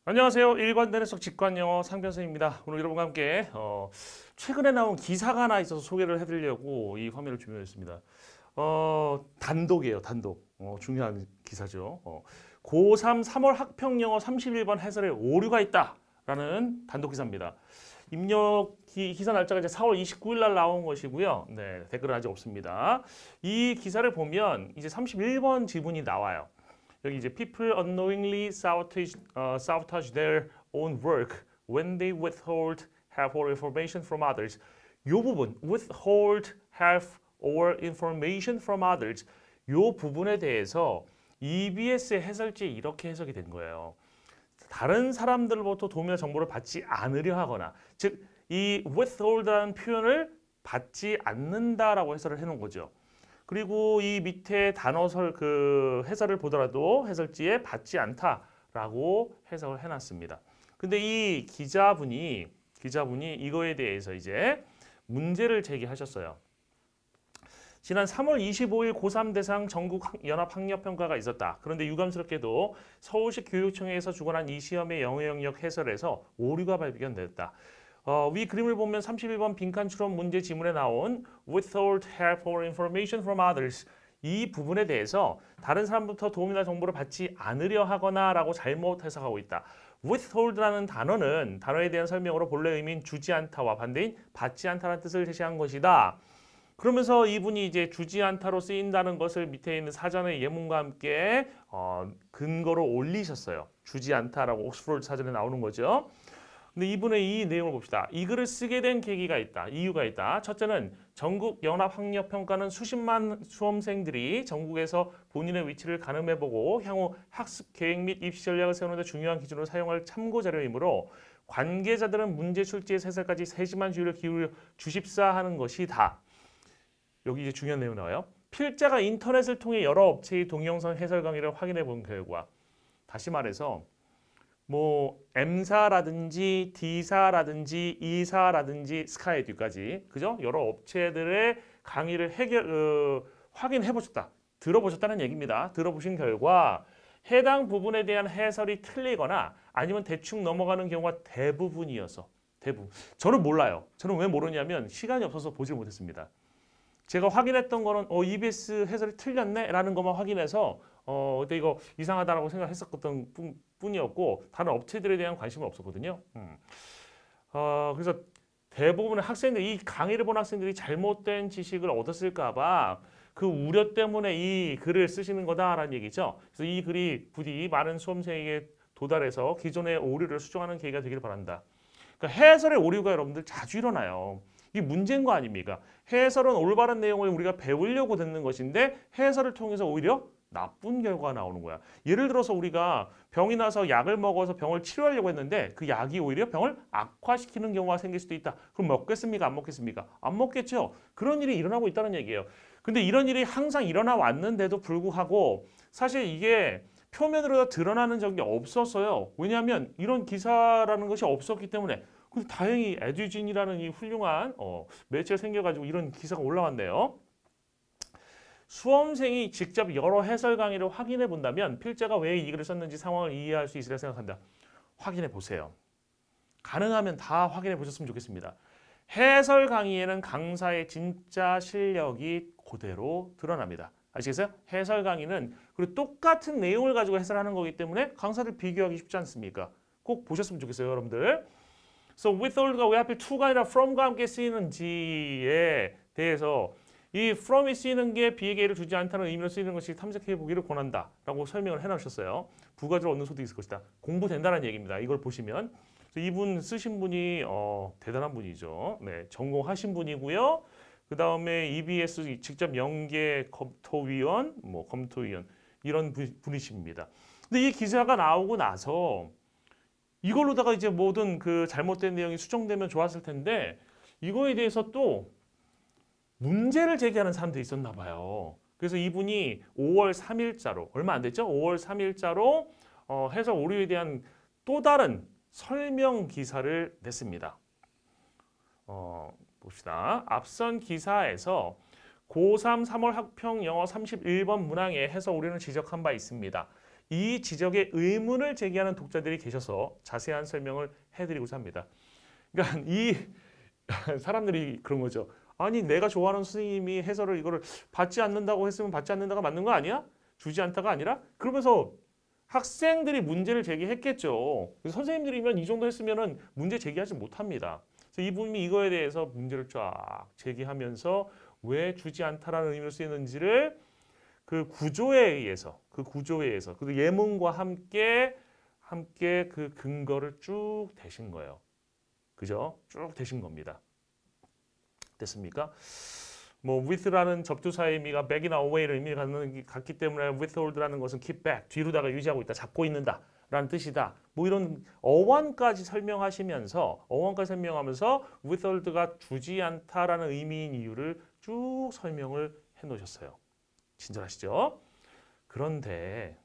안녕하세요. 일관된 해석 직관영어 상변쌤입니다. 오늘 여러분과 함께 최근에 나온 기사가 하나 있어서 소개를 해드리려고 이 화면을 준비했습니다. 단독이에요. 단독. 중요한 기사죠. 고3 3월 학평영어 31번 해설에 오류가 있다라는 단독 기사입니다. 입력 기사 날짜가 이제 4월 29일 날 나온 것이고요. 네, 댓글은 아직 없습니다. 이 기사를 보면 이제 31번 지문이 나와요. 여기 이제 people unknowingly sabotage their own work when they withhold help or information from others. 이 부분 withhold help or information from others 이 부분에 대해서 EBS 해설지에 이렇게 해석이 된 거예요. 다른 사람들로부터 도움이나 정보를 받지 않으려 하거나, 즉 이 withhold라는 표현을 받지 않는다라고 해설을 해놓은 거죠. 그리고 이 밑에 단어설 해설을 보더라도 해설지에 받지 않다라고 해석을 해놨습니다. 근데 이 기자분이 이거에 대해서 이제 문제를 제기하셨어요. 지난 3월 25일 고3 대상 전국 연합학력평가가 있었다. 그런데 유감스럽게도 서울시 교육청에서 주관한 이 시험의 영어 영역 해설에서 오류가 발견됐다. 위 그림을 보면 31번 빈칸 추론 문제 지문에 나온 withhold help or information from others 이 부분에 대해서 다른 사람부터 도움이나 정보를 받지 않으려 하거나 라고 잘못 해석하고 있다. withhold라는 단어에 대한 설명으로 본래 의미인 주지 않다와 반대인 받지 않다라는 뜻을 제시한 것이다. 그러면서 이분이 이제 주지 않다로 쓰인다는 것을 밑에 있는 사전의 예문과 함께 근거로 올리셨어요. 주지 않다라고 옥스퍼드 사전에 나오는 거죠. 근데 이분의 이 내용을 봅시다. 이 글을 쓰게 된 계기가 있다. 이유가 있다. 첫째는 전국 연합학력평가는 수십만 수험생들이 전국에서 본인의 위치를 가늠해보고 향후 학습 계획 및 입시 전략을 세우는 데 중요한 기준으로 사용할 참고 자료이므로 관계자들은 문제 출제의 해설까지 세심한 주의를 기울여 주십사 하는 것이다. 여기 이제 중요한 내용 나와요. 필자가 인터넷을 통해 여러 업체의 동영상 해설 강의를 확인해 본 결과, 다시 말해서 뭐 M사라든지 D사라든지 E사라든지 스카이에듀까지 그죠? 여러 업체들의 강의를 확인해 보셨다. 들어보셨다는 얘기입니다. 들어보신 결과 해당 부분에 대한 해설이 틀리거나 아니면 대충 넘어가는 경우가 대부분이어서 저는 몰라요. 저는 왜 모르냐면 시간이 없어서 보질 못했습니다. 제가 확인했던 거는 EBS 해설이 틀렸네 라는 것만 확인해서 근데 이거 이상하다라고 생각했었던 뿐이었고 다른 업체들에 대한 관심은 없었거든요. 그래서 대부분의 학생들이 이 강의를 본 학생들이 잘못된 지식을 얻었을까 봐 그 우려 때문에 이 글을 쓰시는 거다라는 얘기죠. 그래서 이 글이 부디 많은 수험생에게 도달해서 기존의 오류를 수정하는 계기가 되길 바란다. 그러니까 해설의 오류가 여러분들 자주 일어나요. 이게 문제인 거 아닙니까? 해설은 올바른 내용을 우리가 배우려고 듣는 것인데 해설을 통해서 오히려 나쁜 결과가 나오는 거야. 예를 들어서 우리가 병이 나서 약을 먹어서 병을 치료하려고 했는데 그 약이 오히려 병을 악화시키는 경우가 생길 수도 있다. 그럼 먹겠습니까? 안 먹겠습니까? 안 먹겠죠. 그런 일이 일어나고 있다는 얘기예요. 근데 이런 일이 항상 일어나 왔는데도 불구하고 사실 이게 표면으로 드러나는 적이 없었어요. 왜냐하면 이런 기사라는 것이 없었기 때문에. 근데 다행히 에듀진이라는 이 훌륭한 매체가 생겨가지고 이런 기사가 올라왔네요. 수험생이 직접 여러 해설 강의를 확인해 본다면 필자가 왜 이 글을 썼는지 상황을 이해할 수 있으리라 생각한다. 확인해 보세요. 가능하면 다 확인해 보셨으면 좋겠습니다. 해설 강의에는 강사의 진짜 실력이 그대로 드러납니다. 아시겠어요? 해설 강의는 그리고 똑같은 내용을 가지고 해설하는 거기 때문에 강사들 비교하기 쉽지 않습니까? 꼭 보셨으면 좋겠어요, 여러분들. So withhold가 왜 하필 to가 아니라 from과 함께 쓰이는지에 대해서 이 from이 쓰이는 게 비에게를 주지 않다는 의미로 쓰이는 것이 탐색해 보기를 권한다라고 설명을 해놓으셨어요. 부가적으로 얻는 소득이 있을 것이다. 공부된다는 얘기입니다. 이걸 보시면 이분 쓰신 분이 대단한 분이죠. 네, 전공하신 분이고요. 그 다음에 EBS 직접 연계 검토위원, 검토위원 이런 분이십니다. 근데 이 기사가 나오고 나서 이걸로다가 이제 모든 그 잘못된 내용이 수정되면 좋았을 텐데 이거에 대해서 또 문제를 제기하는 사람들이 있었나 봐요. 그래서 이분이 5월 3일자로 얼마 안 됐죠? 5월 3일자로 해설 오류에 대한 또 다른 설명 기사를 냈습니다. 봅시다. 앞선 기사에서 고3 3월 학평 영어 31번 문항의 해설 오류를 지적한 바 있습니다. 이 지적에 의문을 제기하는 독자들이 계셔서 자세한 설명을 해드리고자 합니다. 그러니까 이 사람들이 그런 거죠. 아니 내가 좋아하는 선생님이 해설을 이거를 받지 않는다고 했으면 받지 않는다가 맞는 거 아니야? 주지 않다가 아니라? 그러면서 학생들이 문제를 제기했겠죠. 그래서 선생님들이면 이 정도 했으면은 문제 제기하지 못합니다. 그래서 이분이 이거에 대해서 문제를 쫙 제기하면서 왜 주지 않다라는 의미로 쓰이는지를 그 구조에 의해서 그 예문과 함께 그 근거를 쭉 대신 거예요. 그죠? 쭉 대신 겁니다. 됐습니까? 뭐 with라는 접두사의 의미가 back이나 away를 의미를 갖기 때문에 withhold라는 것은 keep back, 뒤로다가 유지하고 있다, 잡고 있는다 라는 뜻이다. 뭐 이런 어원까지 설명하면서 withhold가 주지 않다라는 의미인 이유를 쭉 설명을 해 놓으셨어요. 친절하시죠? 그런데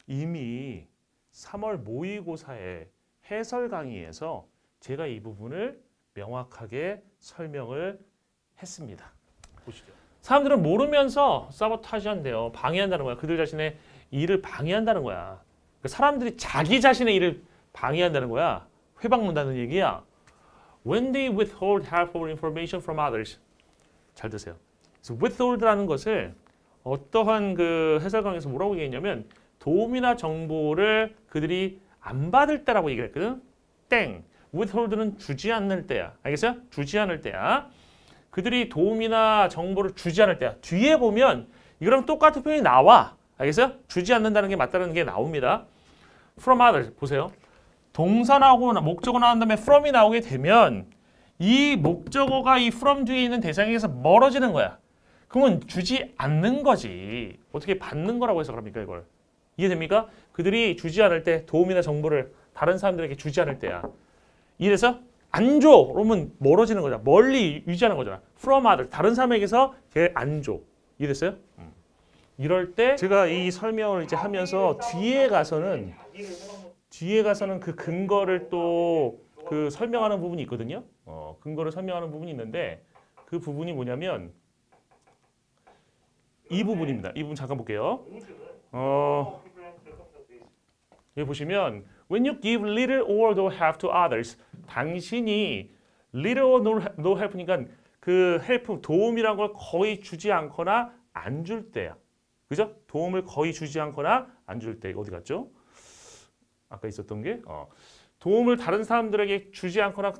이미 3월 모의고사의 해설 강의에서 제가 이 부분을 명확하게 설명을 했습니다. 보시죠. 사람들은 모르면서 사보타지한대요. 방해한다는 거야. 그들 자신의 일을 방해한다는 거야. 그러니까 사람들이 자기 자신의 일을 방해한다는 거야. 회방문다는 얘기야. When they withhold helpful information from others. 잘 드세요. 그래서 withhold라는 것을 어떠한 그 해설 강의에서 뭐라고 얘기했냐면 도움이나 정보를 그들이 안 받을 때라고 얘기를 했거든. 땡. withhold는 주지 않을 때야. 알겠어요? 주지 않을 때야. 그들이 도움이나 정보를 주지 않을 때야. 뒤에 보면 이거랑 똑같은 표현이 나와. 알겠어요? 주지 않는다는 게 맞다는 게 나옵니다. from others 보세요. 동사 나오고 목적어 나온 다음에 from이 나오게 되면 이 목적어가 이 from 뒤에 있는 대상에서 멀어지는 거야. 그러면 주지 않는 거지. 어떻게 받는 거라고 해서 그럽니까 이걸. 이해됩니까? 그들이 주지 않을 때 도움이나 정보를 다른 사람들에게 주지 않을 때야. 이래서 안 줘. 그러면 멀어지는 거잖아. 멀리 유지하는 거잖아. from other. 다른 사람에게서 걔 안 줘. 이해됐어요? 이럴 때 제가 이 설명을 이제 하면서 뒤에 가서는 그 근거를 또 그 설명하는 부분이 있거든요. 근거를 설명하는 부분이 있는데 그 부분이 뭐냐면 이 부분입니다. 이 부분 잠깐 볼게요. 여기 보시면 When you give little or no help to others, 당신이 little or no help니까 그 help, 도움이란 걸 거의 주지 않거나 안 줄 때야. 그죠? 도움을 거의 주지 않거나 안 줄 때. 어디 갔죠? 아까 있었던 게 도움을 다른 사람들에게 주지 않거나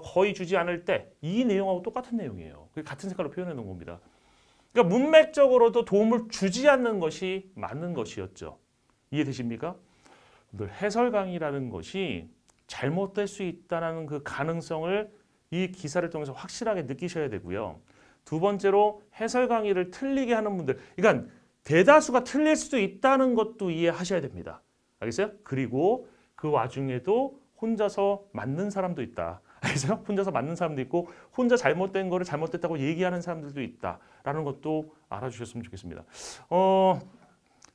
거의 주지 않을 때 이 내용하고 똑같은 내용이에요. 같은 색깔로 표현해 놓은 겁니다. 그러니까 문맥적으로도 도움을 주지 않는 것이 맞는 것이었죠. 이해되십니까? 해설 강의라는 것이 잘못될 수 있다는 그 가능성을 이 기사를 통해서 확실하게 느끼셔야 되고요. 두 번째로 해설 강의를 틀리게 하는 분들, 그러니까 대다수가 틀릴 수도 있다는 것도 이해하셔야 됩니다. 알겠어요? 그리고 그 와중에도 혼자서 맞는 사람도 있다. 알겠어요? 혼자서 맞는 사람도 있고 혼자 잘못된 거를 잘못됐다고 얘기하는 사람들도 있다라는 것도 알아주셨으면 좋겠습니다.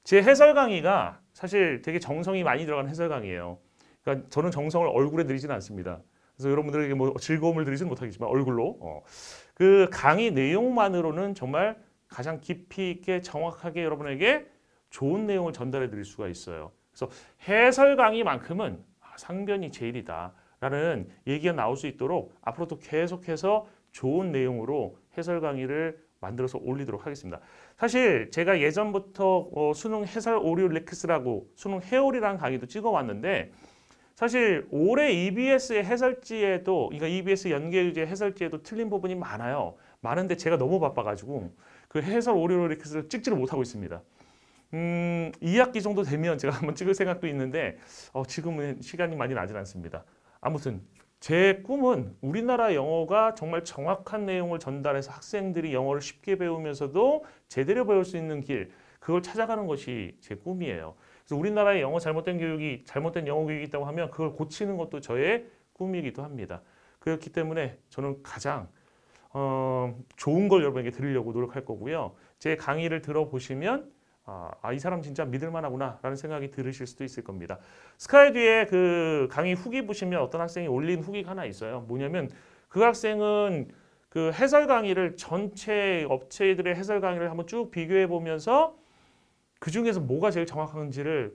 제 해설 강의가 사실 되게 정성이 많이 들어간 해설 강의예요. 그러니까 저는 정성을 얼굴에 들이지는 않습니다. 그래서 여러분들에게 뭐 즐거움을 드리지는 못하겠지만 얼굴로 그 강의 내용만으로는 정말 가장 깊이 있게 정확하게 여러분에게 좋은 내용을 전달해 드릴 수가 있어요. 그래서 해설 강의만큼은 상변이 제일이다라는 얘기가 나올 수 있도록 앞으로도 계속해서 좋은 내용으로 해설 강의를 만들어서 올리도록 하겠습니다. 사실 제가 예전부터 수능 해설 오류 렉스라고 수능 해오리라는 강의도 찍어왔는데 사실 올해 EBS의 해설지에도 그러니까 EBS 연계유제 해설지에도 틀린 부분이 많아요. 많은데 제가 너무 바빠가지고 그 해설 오류 렉스를 찍지를 못하고 있습니다. 2학기 정도 되면 제가 한번 찍을 생각도 있는데 지금은 시간이 많이 나진 않습니다. 아무튼 제 꿈은 우리나라 영어가 정말 정확한 내용을 전달해서 학생들이 영어를 쉽게 배우면서도 제대로 배울 수 있는 길, 그걸 찾아가는 것이 제 꿈이에요. 그래서 우리나라의 잘못된 영어 교육이 있다고 하면 그걸 고치는 것도 저의 꿈이기도 합니다. 그렇기 때문에 저는 가장 좋은 걸 여러분에게 드리려고 노력할 거고요. 제 강의를 들어보시면 이 사람 진짜 믿을만하구나 라는 생각이 들으실 수도 있을 겁니다. 스카이 뒤에 그 강의 후기 보시면 어떤 학생이 올린 후기가 하나 있어요. 뭐냐면 그 학생은 그 해설 강의를 전체 업체들의 해설 강의를 한번 쭉 비교해 보면서 그 중에서 뭐가 제일 정확한지를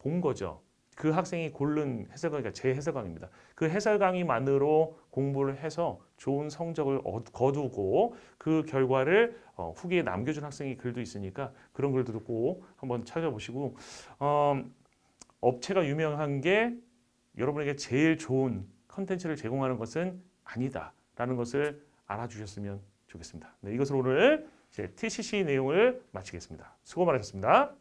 본 거죠. 그 학생이 고른 해설강의가 제 해설강의입니다. 그 해설강의만으로 공부를 해서 좋은 성적을 거두고 그 결과를 후기에 남겨준 학생이 글도 있으니까 그런 글들도 꼭 한번 찾아보시고 업체가 유명한 게 여러분에게 제일 좋은 컨텐츠를 제공하는 것은 아니다라는 것을 알아주셨으면 좋겠습니다. 네, 이것으로 오늘 제 TCC 내용을 마치겠습니다. 수고 많으셨습니다.